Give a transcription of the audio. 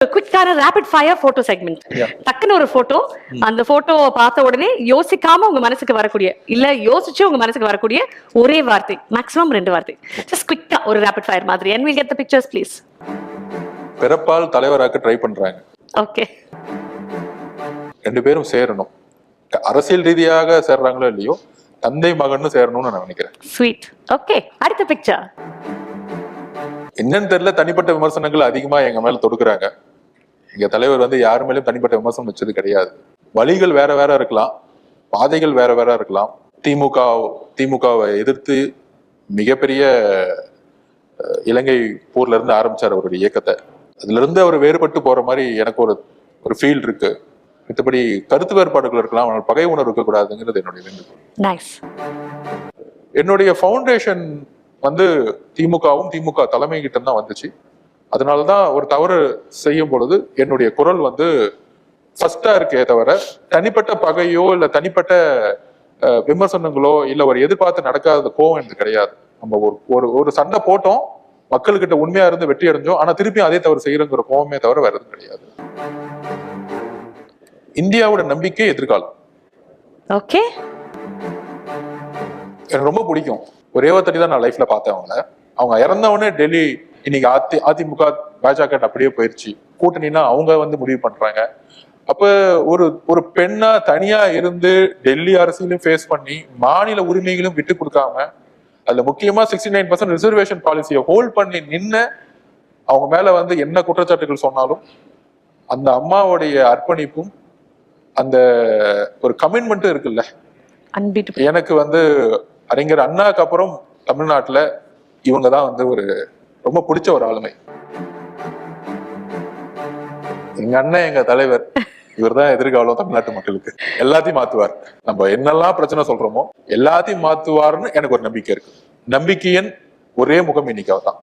குயிக்கான rapid fire photo segment. டக்குன்னு ஒரு photo, அந்த போட்டோவை பார்த்த உடனே யோசிக்காம உங்க மனசுக்கு வரக்கூடிய, இல்ல யோசிச்சு உங்க மனசுக்கு வரக்கூடிய ஒரே வார்த்தை, மேக்ஸிமம் 2 வார்த்தை. ஜஸ்ட் குயிக்கா ஒரு ரேபிட் ஃபயர் மாதிரி. And we'll get the pictures please. பிறப்பால் தலைவராக்க ட்ரை பண்றாங்க. ஓகே. 2 பேரும் சேரணும். அரசியல் ரீதியாக சேர்றாங்களோ இல்லையோ, தந்தை மகன்னு சேரணும்னு நான் நினைக்கிறேன். ஸ்வீட். ஓகே, அடுத்த பிக்சர். என்னன்னு தெரியல, தனிப்பட்ட விமர்சனங்கள் அதிகமா எங்க மேல தொடுக்குறாங்க. எங்க தலைவர் வந்து யாரு மேலும் தனிப்பட்ட விமர்சனம் வச்சது கிடையாது. வழிகள் வேற வேற இருக்கலாம், பாதைகள் வேற வேற இருக்கலாம். திமுகவை எதிர்த்து மிகப்பெரிய இலங்கை போர்ல இருந்து ஆரம்பிச்சார் அவருடைய இயக்கத்தை. அதுல இருந்து அவர் வேறுபட்டு போற மாதிரி எனக்கு ஒரு ஃபீல் இருக்கு. மற்றபடி கருத்து வேறுபாடுகள் இருக்கலாம், ஆனால் பகை உணர்வு இருக்கக்கூடாதுங்கிறது என்னுடைய வேண்டுகோள். என்னுடைய ஃபவுண்டேஷன் வந்து திமுகவும் திமுக தலைமை கிட்ட தான் வந்துச்சு. அதனாலதான் ஒரு தவறு செய்யும் பொழுது என்னுடைய குரல் வந்து ஃபர்ஸ்டா இருக்கே தவிர தனிப்பட்ட பகையோ இல்ல தனிப்பட்ட விமர்சனங்களோ இல்ல ஒரு எதிர்பார்த்து நடக்காத கோவம் எனக்கு கிடையாது. நம்ம ஒரு சண்டை போட்டோம், மக்கள்கிட்ட உண்மையா இருந்து வெற்றி அடைஞ்சோம், ஆனா திருப்பியும் அதே தவறு செய்யறங்கிற கோவமே தவிர வேற எதுவும் கிடையாது. இந்தியாவோட நம்பிக்கை எதிர்காலம். ஓகே, எனக்கு ரொம்ப பிடிக்கும். ஒரே ஒருத்தடி தான் நான் லைஃப்ல பார்த்தேன். அவங்க இறந்தவொடனே டெல்லி இன்னைக்கு அதிமுக பாஜக அப்படியே போயிருச்சு. கூட்டணினா அவங்க வந்து முடிவு பண்றாங்க. அப்ப ஒரு பெண்ணா தனியா இருந்து டெல்லி அரசியலும் ஃபேஸ் பண்ணி மாநில உரிமைகளும் விட்டு கொடுக்காம, அதுல முக்கியமா 69% ரிசர்வேஷன் பாலிசியை ஹோல்ட் பண்ணி நின்ன அவங்க மேல வந்து என்ன குற்றச்சாட்டுகள் சொன்னாலும் அந்த அம்மாவுடைய அர்ப்பணிப்பும் அந்த ஒரு கமிட்மெண்ட்டும் இருக்குல்ல, எனக்கு வந்து அறிஞர் அண்ணாக்கு அப்புறம் தமிழ்நாட்டுல இவங்கதான் வந்து ஒரு ரொம்ப பிடிச்ச ஒரு ஆளுமை. எங்க அண்ணன், எங்க தலைவர், இவர் தான் எதிர்காலம் தமிழ்நாட்டு மக்களுக்கு. எல்லாத்தையும் மாத்துவார். நம்ம என்னெல்லாம் பிரச்சனை சொல்றோமோ எல்லாத்தையும் மாத்துவார்னு எனக்கு ஒரு நம்பிக்கை இருக்கு. நம்பிக்கையின் ஒரே முகம் இன்னைக்கு அவர் தான்.